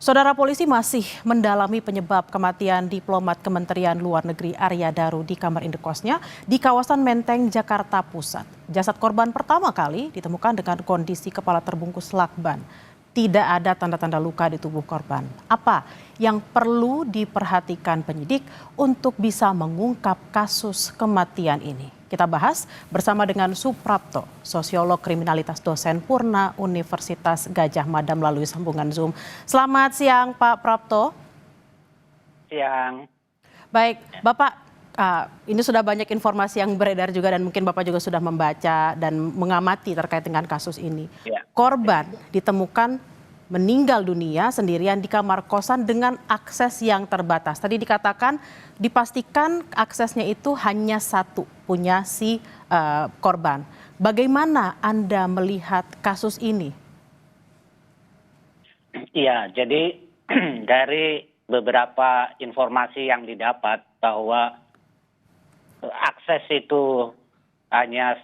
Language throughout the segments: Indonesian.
Saudara polisi masih mendalami penyebab kematian diplomat Kementerian Luar Negeri Arya Daru di kamar indekosnya di kawasan Menteng, Jakarta Pusat. Jasad korban pertama kali ditemukan dengan kondisi kepala terbungkus lakban. Tidak ada tanda-tanda luka di tubuh korban. Apa yang perlu diperhatikan penyidik untuk bisa mengungkap kasus kematian ini? Kita bahas bersama dengan Suprapto, sosiolog kriminalitas dosen Purna Universitas Gadjah Mada melalui sambungan Zoom. Selamat siang Pak Prapto. Siang. Baik, Bapak, ini sudah banyak informasi yang beredar juga dan mungkin Bapak juga sudah membaca dan mengamati terkait dengan kasus ini. Ya. Korban ditemukan meninggal dunia sendirian di kamar kosan dengan akses yang terbatas. Tadi dikatakan dipastikan aksesnya itu hanya satu, punya si korban. Bagaimana Anda melihat kasus ini? Iya, jadi dari beberapa informasi yang didapat bahwa akses itu hanya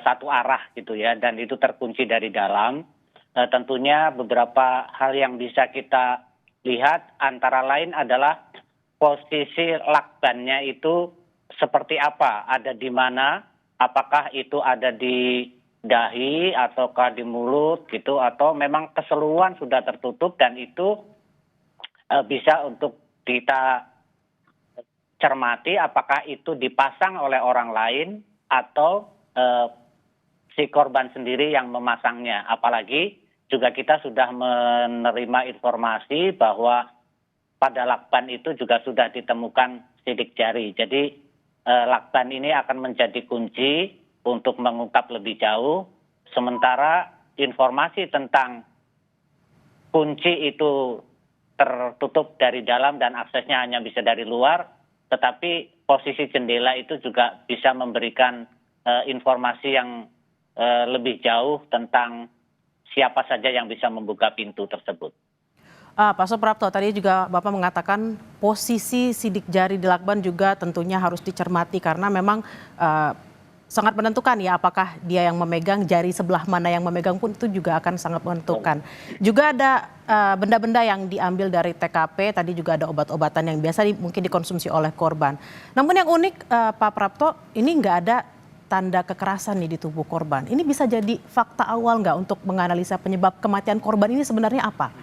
satu arah gitu ya, dan itu terkunci dari dalam. Tentunya beberapa hal yang bisa kita lihat antara lain adalah posisi lakbannya itu seperti apa, ada di mana, apakah itu ada di dahi ataukah di mulut gitu, atau memang keseluruhan sudah tertutup dan itu bisa untuk kita cermati apakah itu dipasang oleh orang lain atau si korban sendiri yang memasangnya. Apalagi juga kita sudah menerima informasi bahwa pada lakban itu juga sudah ditemukan sidik jari. Jadi lakban ini akan menjadi kunci untuk mengungkap lebih jauh. Sementara informasi tentang kunci itu tertutup dari dalam dan aksesnya hanya bisa dari luar, tetapi posisi jendela itu juga bisa memberikan informasi yang lebih jauh tentang siapa saja yang bisa membuka pintu tersebut. Pak Suprapto, tadi juga Bapak mengatakan posisi sidik jari di lakban juga tentunya harus dicermati karena memang sangat menentukan ya apakah dia yang memegang, jari sebelah mana yang memegang pun itu juga akan sangat menentukan. Juga ada benda-benda yang diambil dari TKP, tadi juga ada obat-obatan yang biasa mungkin dikonsumsi oleh korban. Namun yang unik Pak Prapto, ini nggak ada tanda kekerasan nih di tubuh korban. Ini bisa jadi fakta awal nggak untuk menganalisa penyebab kematian korban ini sebenarnya apa?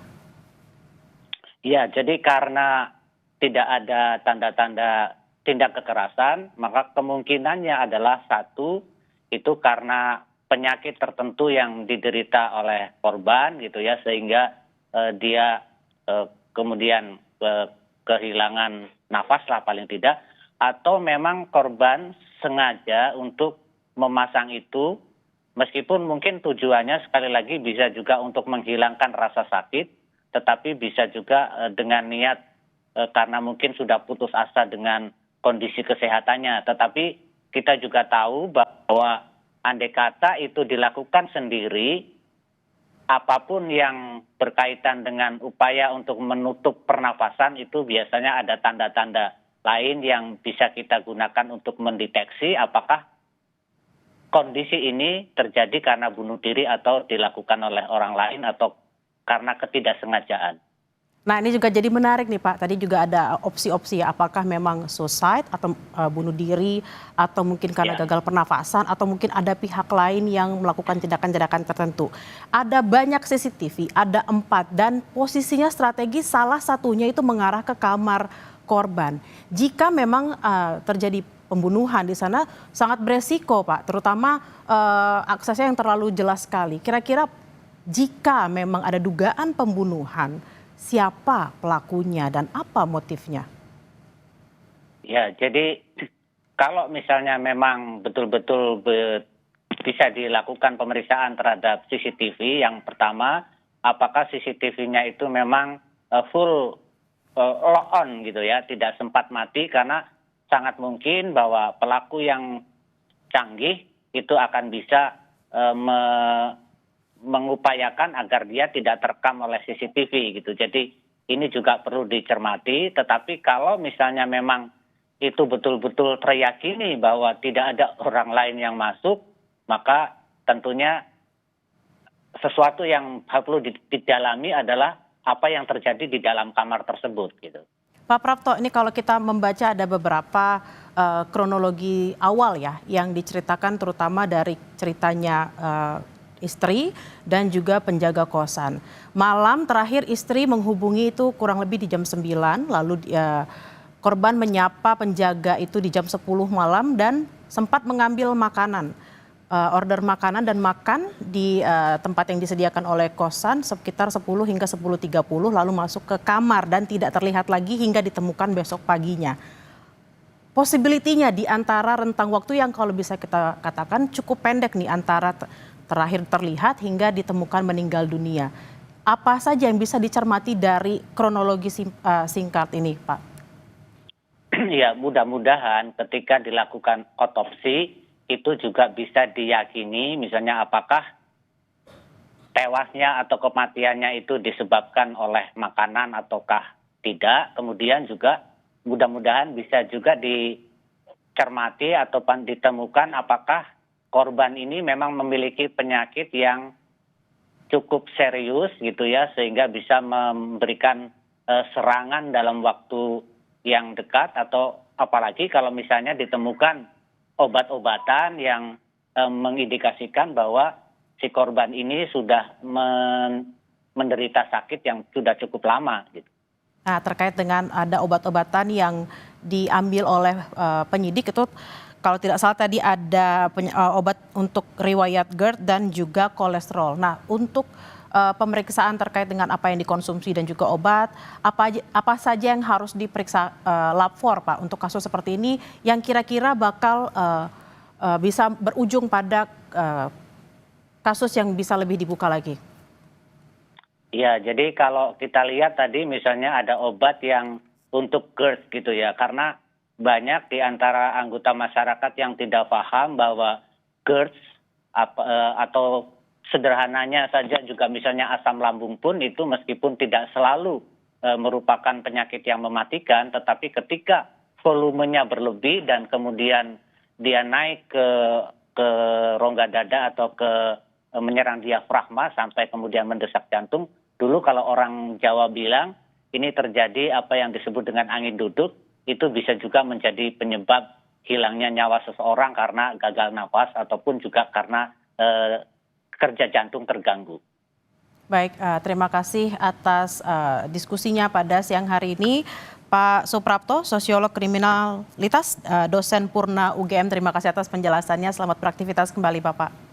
Ya, jadi karena tidak ada tanda-tanda tindak kekerasan, maka kemungkinannya adalah satu, itu karena penyakit tertentu yang diderita oleh korban gitu ya, sehingga dia kemudian kehilangan nafas lah paling tidak, atau memang korban sengaja untuk memasang itu, meskipun mungkin tujuannya sekali lagi bisa juga untuk menghilangkan rasa sakit, tetapi bisa juga dengan niat karena mungkin sudah putus asa dengan kondisi kesehatannya. Tetapi kita juga tahu bahwa andai kata itu dilakukan sendiri, apapun yang berkaitan dengan upaya untuk menutup pernafasan itu biasanya ada tanda-tanda lain yang bisa kita gunakan untuk mendeteksi apakah kondisi ini terjadi karena bunuh diri atau dilakukan oleh orang lain atau karena ketidaksengajaan. Nah ini juga jadi menarik nih Pak, tadi juga ada opsi-opsi ya, apakah memang suicide atau bunuh diri atau mungkin karena gagal pernafasan atau mungkin ada pihak lain yang melakukan tindakan-tindakan tertentu. Ada banyak CCTV, ada 4 dan posisinya strategis salah satunya itu mengarah ke kamar korban. Jika memang terjadi pembunuhan di sana sangat beresiko Pak, terutama aksesnya yang terlalu jelas sekali. Kira-kira jika memang ada dugaan pembunuhan, siapa pelakunya dan apa motifnya? Ya, jadi kalau misalnya memang betul-betul bisa dilakukan pemeriksaan terhadap CCTV, yang pertama, apakah CCTV-nya itu memang full lock on gitu ya, tidak sempat mati, karena sangat mungkin bahwa pelaku yang canggih itu akan bisa mengupayakan agar dia tidak terekam oleh CCTV gitu. Jadi ini juga perlu dicermati, tetapi kalau misalnya memang itu betul-betul teriyakini bahwa tidak ada orang lain yang masuk, maka tentunya sesuatu yang perlu didalami adalah apa yang terjadi di dalam kamar tersebut gitu. Pak Prapto, ini kalau kita membaca ada beberapa kronologi awal ya yang diceritakan terutama dari ceritanya istri dan juga penjaga kosan. Malam terakhir istri menghubungi itu kurang lebih di jam 9, lalu korban menyapa penjaga itu di jam 10 malam dan sempat mengambil makanan. Order makanan dan makan di tempat yang disediakan oleh kosan sekitar 10 hingga 10.30 lalu masuk ke kamar dan tidak terlihat lagi hingga ditemukan besok paginya. Possibility-nya di antara rentang waktu yang kalau bisa kita katakan cukup pendek nih antara terakhir terlihat hingga ditemukan meninggal dunia. Apa saja yang bisa dicermati dari kronologi singkat ini, Pak? Ya, mudah-mudahan ketika dilakukan otopsi itu juga bisa diyakini misalnya apakah tewasnya atau kematiannya itu disebabkan oleh makanan ataukah tidak. Kemudian juga mudah-mudahan bisa juga dicermati atau ditemukan apakah korban ini memang memiliki penyakit yang cukup serius gitu ya sehingga bisa memberikan serangan dalam waktu yang dekat atau apalagi kalau misalnya ditemukan obat-obatan yang mengindikasikan bahwa si korban ini sudah menderita sakit yang sudah cukup lama gitu. Nah, terkait dengan ada obat-obatan yang diambil oleh penyidik itu kalau tidak salah tadi ada obat untuk riwayat GERD dan juga kolesterol. Nah, untuk pemeriksaan terkait dengan apa yang dikonsumsi dan juga obat, apa saja yang harus diperiksa lapor, Pak, untuk kasus seperti ini yang kira-kira bakal bisa berujung pada kasus yang bisa lebih dibuka lagi? Ya, jadi kalau kita lihat tadi misalnya ada obat yang untuk GERD gitu ya, karena banyak di antara anggota masyarakat yang tidak paham bahwa GERD atau sederhananya saja juga misalnya asam lambung pun itu meskipun tidak selalu merupakan penyakit yang mematikan, tetapi ketika volumenya berlebih dan kemudian dia naik ke rongga dada atau menyerang diafragma sampai kemudian mendesak jantung, dulu kalau orang Jawa bilang ini terjadi apa yang disebut dengan angin duduk, itu bisa juga menjadi penyebab hilangnya nyawa seseorang karena gagal nafas ataupun juga karena kerja jantung terganggu. Baik, terima kasih atas diskusinya pada siang hari ini. Pak Suprapto, sosiolog kriminalitas, dosen Purna UGM, terima kasih atas penjelasannya. Selamat beraktivitas kembali, Bapak.